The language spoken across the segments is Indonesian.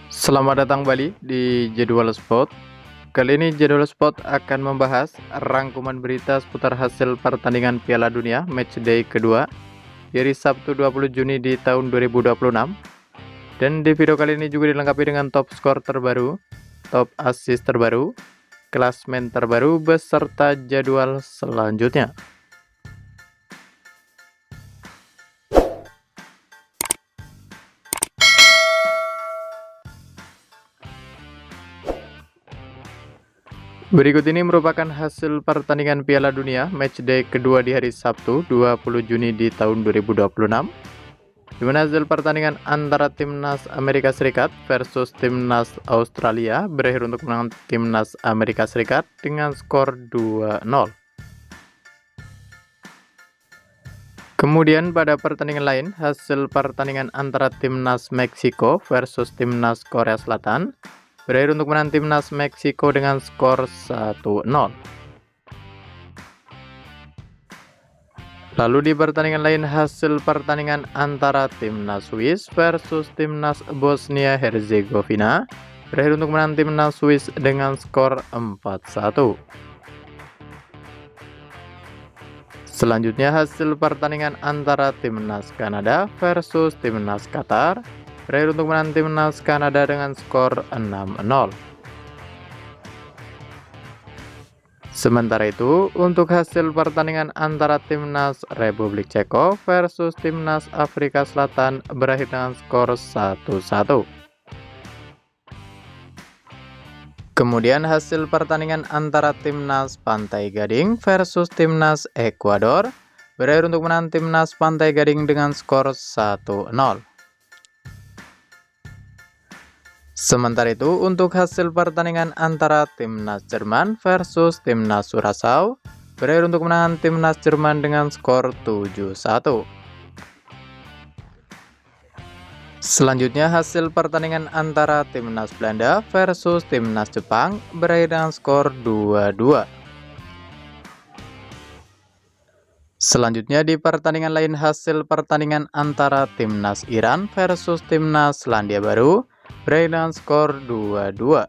Selamat datang kembali di Jadwal Sport. Kali ini Jadwal Sport akan membahas rangkuman berita seputar hasil pertandingan Piala Dunia Matchday kedua dari Sabtu 20 Juni di tahun 2026. Dan di video kali ini juga dilengkapi dengan top skor terbaru, top assist terbaru, klasmen terbaru beserta jadwal selanjutnya. Berikut ini merupakan hasil pertandingan Piala Dunia Matchday kedua di hari Sabtu 20 Juni di tahun 2026, di mana hasil pertandingan antara timnas Amerika Serikat versus timnas Australia berakhir untuk menang timnas Amerika Serikat dengan skor 2-0. Kemudian pada pertandingan lain, hasil pertandingan antara timnas Meksiko versus timnas Korea Selatan berakhir untuk menang timnas Meksiko dengan skor 1-0. Lalu di pertandingan lain, hasil pertandingan antara timnas Swiss versus timnas Bosnia Herzegovina berakhir untuk menang timnas Swiss dengan skor 4-1. Selanjutnya, hasil pertandingan antara timnas Kanada versus timnas Qatar berakhir untuk menang timnas Kanada dengan skor 6-0. Sementara itu, untuk hasil pertandingan antara timnas Republik Ceko versus timnas Afrika Selatan berakhir dengan skor 1-1. Kemudian hasil pertandingan antara timnas Pantai Gading versus timnas Ekuador berakhir untuk menang timnas Pantai Gading dengan skor 1-0. Sementara itu, untuk hasil pertandingan antara timnas Jerman versus timnas Curaçao berakhir untuk menang timnas Jerman dengan skor 7-1. Selanjutnya, hasil pertandingan antara timnas Belanda versus timnas Jepang berakhir dengan skor 2-2. Selanjutnya di pertandingan lain, hasil pertandingan antara timnas Iran versus timnas Selandia Baru berakhir dengan skor 2-2.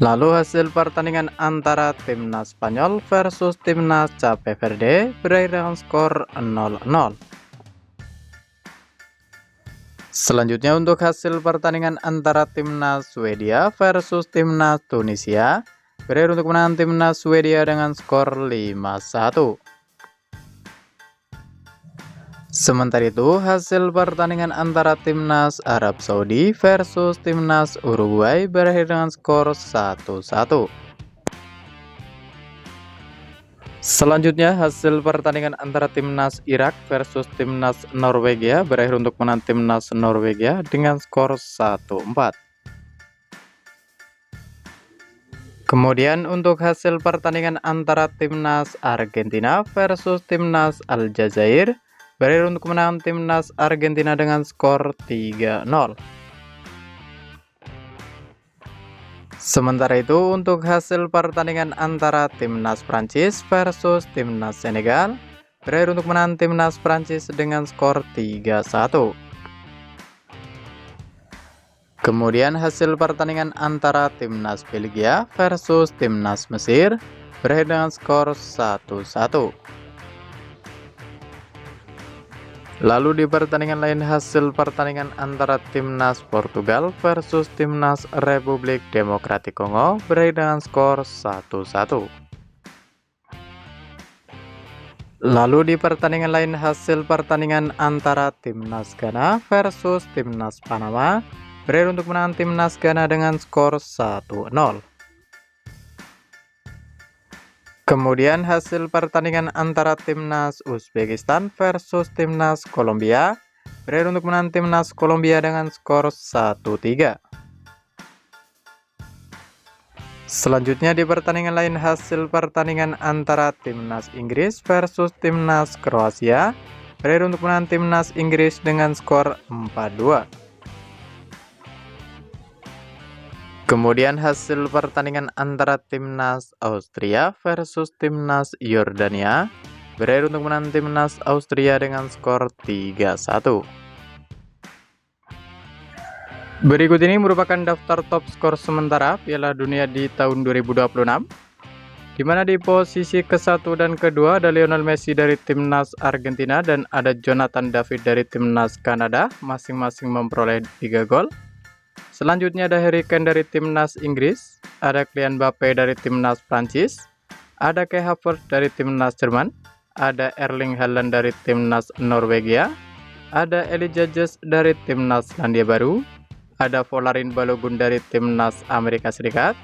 Lalu hasil pertandingan antara timnas Spanyol versus timnas Cape Verde berakhir dengan skor 0-0. Selanjutnya untuk hasil pertandingan antara timnas Swedia versus timnas Tunisia berakhir untuk menang timnas Swedia dengan skor 5-1. Sementara itu, hasil pertandingan antara timnas Arab Saudi versus timnas Uruguay berakhir dengan skor 1-1. Selanjutnya, hasil pertandingan antara timnas Irak versus timnas Norwegia berakhir untuk menang timnas Norwegia dengan skor 1-4. Kemudian untuk hasil pertandingan antara timnas Argentina versus timnas Aljazair berakhir untuk menang timnas Argentina dengan skor 3-0. Sementara itu, untuk hasil pertandingan antara timnas Prancis versus timnas Senegal berakhir untuk menang timnas Prancis dengan skor 3-1. Kemudian hasil pertandingan antara timnas Belgia versus timnas Mesir berakhir dengan skor 1-1. Lalu di pertandingan lain, hasil pertandingan antara timnas Portugal versus timnas Republik Demokratik Kongo berakhir dengan skor 1-1. Lalu di pertandingan lain, hasil pertandingan antara timnas Ghana versus timnas Panama berakhir untuk menang timnas Ghana dengan skor 1-0. Kemudian hasil pertandingan antara timnas Uzbekistan versus timnas Kolombia berakhir untuk menang timnas Kolombia dengan skor 1-3. Selanjutnya di pertandingan lain, hasil pertandingan antara timnas Inggris versus timnas Kroasia berakhir untuk menang timnas Inggris dengan skor 4-2. Kemudian hasil pertandingan antara timnas Austria versus timnas Yordania berakhir untuk menang timnas Austria dengan skor 3-1. Berikut ini merupakan daftar top skor sementara Piala Dunia di tahun 2026, di mana di posisi ke-1 dan ke-2 ada Lionel Messi dari timnas Argentina dan ada Jonathan David dari timnas Kanada, masing-masing memperoleh 3 gol. Selanjutnya ada Harry Kane dari timnas Inggris, ada Kylian Mbappe dari timnas Prancis, ada Kai Havertz dari timnas Jerman, ada Erling Haaland dari timnas Norwegia, ada Elijah Jess dari timnas Selandia Baru, ada Folarin Balogun dari timnas Amerika Serikat,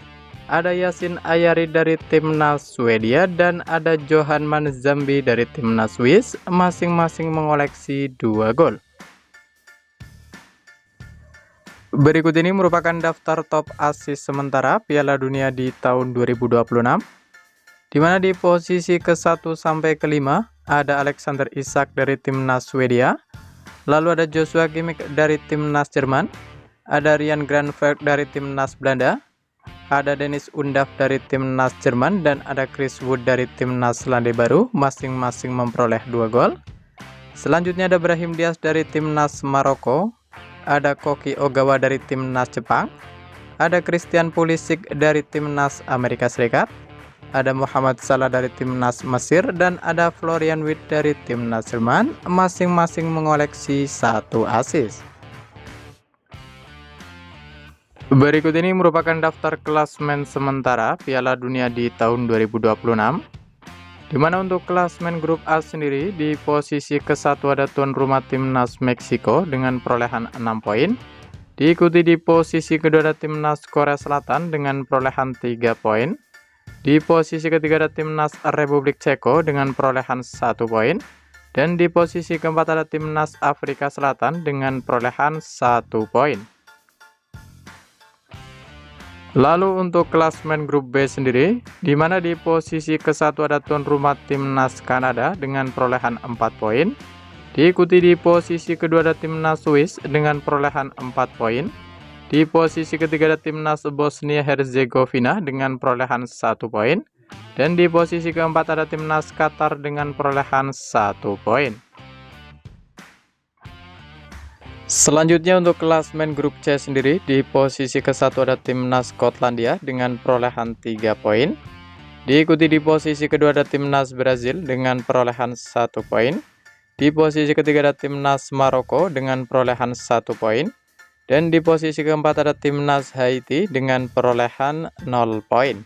ada Yasin Ayari dari timnas Swedia, dan ada Johan Manzambi dari timnas Swiss, masing-masing mengoleksi 2 gol. Berikut ini merupakan daftar top assist sementara Piala Dunia di tahun 2026, di mana di posisi ke-1 sampai ke-5 ada Alexander Isak dari timnas Swedia, lalu ada Joshua Kimmich dari timnas Jerman, ada Ryan Gravenberch dari timnas Belanda, ada Dennis Undav dari timnas Jerman, dan ada Chris Wood dari timnas Selandia Baru, masing-masing memperoleh 2 gol. Selanjutnya ada Brahim Diaz dari timnas Maroko, ada Koki Ogawa dari timnas Jepang, ada Christian Pulisic dari timnas Amerika Serikat, ada Muhammad Salah dari timnas Mesir, dan ada Florian Wirtz dari timnas Jerman, masing-masing mengoleksi 1 assist. Berikut ini merupakan daftar klasmen sementara Piala Dunia di tahun 2026, di mana untuk klasmen grup A sendiri di posisi ke-1 ada tuan rumah timnas Meksiko dengan perolehan 6 poin, diikuti di posisi kedua ada timnas Korea Selatan dengan perolehan 3 poin, di posisi ketiga ada timnas Republik Ceko dengan perolehan 1 poin, dan di posisi keempat ada timnas Afrika Selatan dengan perolehan 1 poin. Lalu untuk klasmen grup B sendiri, di mana di posisi ke-1 ada tuan rumah timnas Kanada dengan perolehan 4 poin, diikuti di posisi kedua ada timnas Swiss dengan perolehan 4 poin, di posisi ketiga ada timnas Bosnia Herzegovina dengan perolehan 1 poin, dan di posisi keempat ada timnas Qatar dengan perolehan 1 poin. Selanjutnya untuk klasmen grup C sendiri, di posisi ke-1 ada timnas Skotlandia dengan perolehan 3 poin, diikuti di posisi kedua ada timnas Brazil dengan perolehan 1 poin, di posisi ketiga ada timnas Maroko dengan perolehan 1 poin, dan di posisi keempat ada timnas Haiti dengan perolehan 0 poin.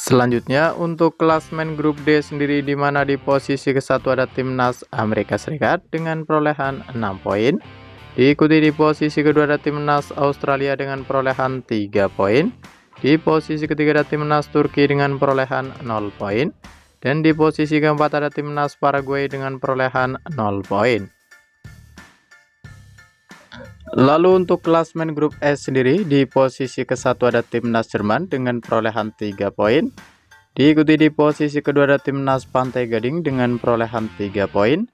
Selanjutnya untuk klasmen grup D sendiri, di mana di posisi ke-1 ada timnas Amerika Serikat dengan perolehan 6 poin, diikuti di posisi kedua ada timnas Australia dengan perolehan 3 poin, di posisi ketiga ada timnas Turki dengan perolehan 0 poin, dan di posisi keempat ada timnas Paraguay dengan perolehan 0 poin. Lalu untuk klasmen grup E sendiri, di posisi ke-1 ada timnas Jerman dengan perolehan 3 poin, diikuti di posisi kedua ada timnas Pantai Gading dengan perolehan 3 poin,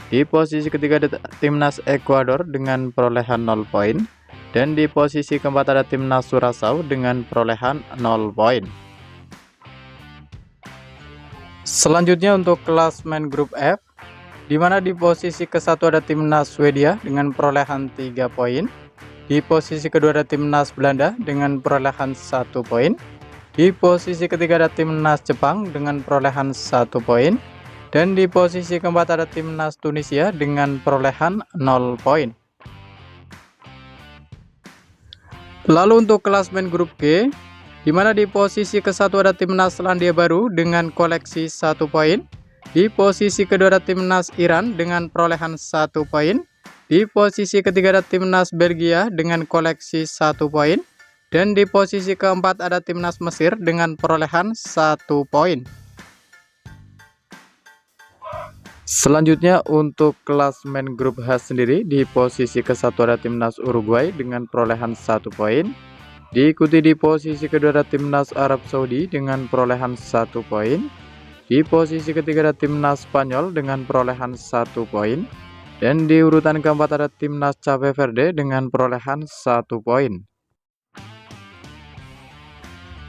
di posisi ketiga ada timnas Ekuador dengan perolehan 0 poin, dan di posisi keempat ada timnas Curaçao dengan perolehan 0 poin. Selanjutnya untuk klasmen grup F, di mana di posisi ke-1 ada timnas Swedia dengan perolehan 3 poin, di posisi kedua ada timnas Belanda dengan perolehan 1 poin, di posisi ketiga ada timnas Jepang dengan perolehan 1 poin, dan di posisi keempat ada timnas Tunisia dengan perolehan 0 poin. Lalu untuk klasmen grup G, di mana di posisi ke-1 ada timnas Selandia Baru dengan koleksi 1 poin, di posisi kedua ada timnas Iran dengan perolehan 1 poin, di posisi ketiga ada timnas Belgia dengan koleksi 1 poin, dan di posisi keempat ada timnas Mesir dengan perolehan 1 poin. Selanjutnya untuk klasmen grup H sendiri, di posisi ke-1 ada timnas Uruguay dengan perolehan 1 poin, diikuti di posisi kedua ada timnas Arab Saudi dengan perolehan 1 poin, di posisi ketiga ada timnas Spanyol dengan perolehan 1 poin, dan di urutan keempat ada timnas Cape Verde dengan perolehan 1 poin.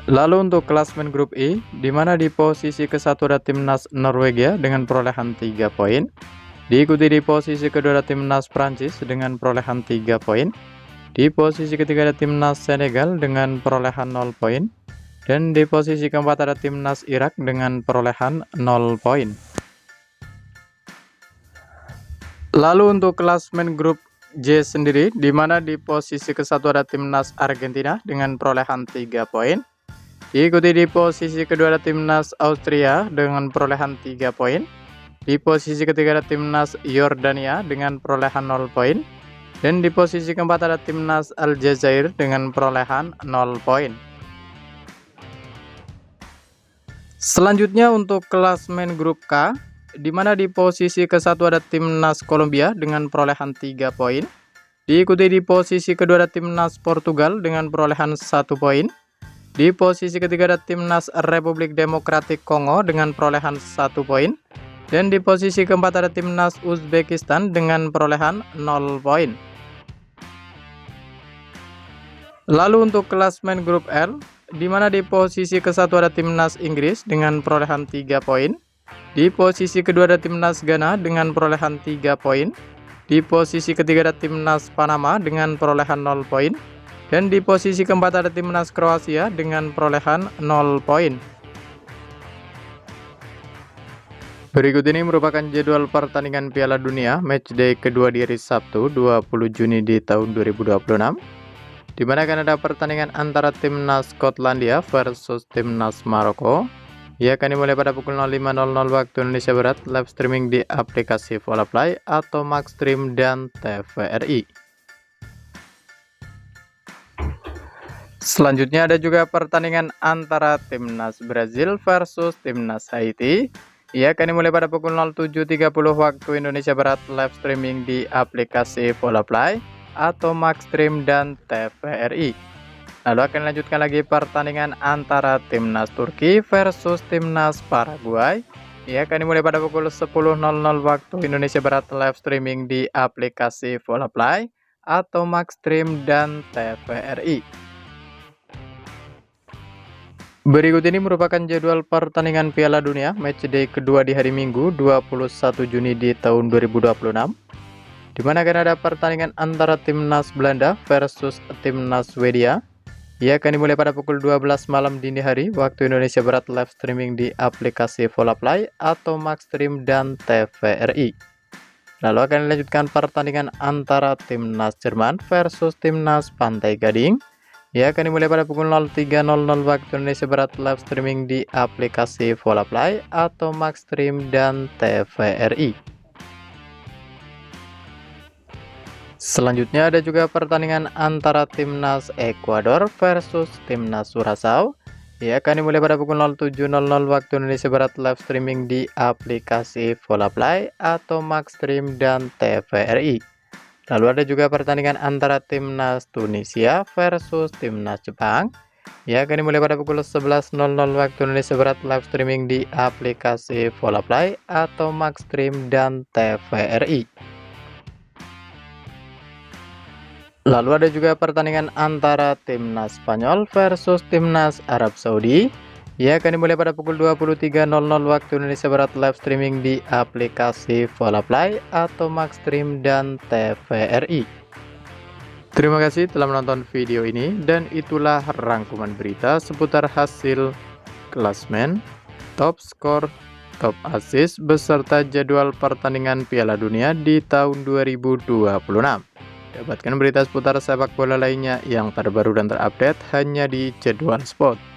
Lalu untuk klasmen grup I, di mana di posisi ke-1 ada timnas Norwegia dengan perolehan 3 poin, Diikuti di posisi kedua ada timnas Prancis dengan perolehan 3 poin. Di posisi ketiga ada timnas Senegal dengan perolehan 0 poin. Dan di posisi keempat ada timnas Irak dengan perolehan 0 poin. Lalu untuk klasmen grup J sendiri, di mana di posisi ke-1 ada timnas Argentina dengan perolehan 3 poin. Diikuti di posisi kedua ada timnas Austria dengan perolehan 3 poin. Di posisi ketiga ada timnas Yordania dengan perolehan 0 poin. Dan di posisi keempat ada timnas Aljazair dengan perolehan 0 poin. Selanjutnya untuk klasmen grup K, di mana di posisi ke-1 ada timnas Kolombia dengan perolehan 3 poin. Diikuti di posisi kedua ada timnas Portugal dengan perolehan 1 poin. Di posisi ketiga ada timnas Republik Demokratik Kongo dengan perolehan 1 poin. Dan di posisi keempat ada timnas Uzbekistan dengan perolehan 0 poin. Lalu untuk klasmen grup L, di mana di posisi ke-1 ada timnas Inggris dengan perolehan 3 poin. Di posisi kedua ada timnas Ghana dengan perolehan 3 poin. Di posisi ketiga ada timnas Panama dengan perolehan 0 poin. Dan di posisi keempat ada timnas Kroasia dengan perolehan 0 poin. Berikut ini merupakan jadwal pertandingan Piala Dunia matchday kedua di hari Sabtu 20 Juni di tahun 2026. Di mana akan ada pertandingan antara timnas Skotlandia versus timnas Maroko. Ia akan dimulai pada pukul 05.00 waktu Indonesia Barat, live streaming di aplikasi Volaplay atau Maxstream dan TVRI. Selanjutnya ada juga pertandingan antara timnas Brazil versus timnas Haiti. Ia akan dimulai pada pukul 07.30 waktu Indonesia Barat, live streaming di aplikasi Volaplay atau Maxstream dan TVRI. Lalu akan dilanjutkan lagi pertandingan antara timnas Turki versus timnas Paraguay. Ia akan dimulai pada pukul 10.00 waktu Indonesia Barat, live streaming di aplikasi Volaplay atau Maxstream dan TVRI. Berikut ini merupakan jadwal pertandingan Piala Dunia matchday kedua di hari Minggu 21 Juni di tahun 2026. Di mana akan ada pertandingan antara timnas Belanda versus timnas Swedia. Ia akan dimulai pada pukul 12 malam dini hari waktu Indonesia Barat, live streaming di aplikasi Volaplay atau Maxstream dan TVRI. Lalu akan dilanjutkan pertandingan antara timnas Jerman versus timnas Pantai Gading. Ia akan dimulai pada pukul 03.00 waktu Indonesia Barat, live streaming di aplikasi Volaplay atau Maxstream dan TVRI. Selanjutnya ada juga pertandingan antara timnas Ekuador versus timnas Curaçao. Ia akan dimulai pada pukul 07.00 waktu Indonesia Barat, live streaming di aplikasi Volaplay atau Maxstream dan TVRI. Lalu ada juga pertandingan antara timnas Tunisia versus timnas Jepang. Ia akan dimulai pada pukul 11.00 waktu Indonesia Barat, live streaming di aplikasi Volaplay atau Maxstream dan TVRI. Lalu ada juga pertandingan antara timnas Spanyol versus timnas Arab Saudi. Ia akan dimulai pada pukul 23.00 waktu Indonesia Barat, live streaming di aplikasi Volaplay atau Maxstream dan TVRI. Terima kasih telah menonton video ini, dan itulah rangkuman berita seputar hasil klasmen, top skor, top assist, beserta jadwal pertandingan Piala Dunia di tahun 2026. Dapatkan berita seputar sepak bola lainnya yang terbaru dan terupdate hanya di Jadwal Sport.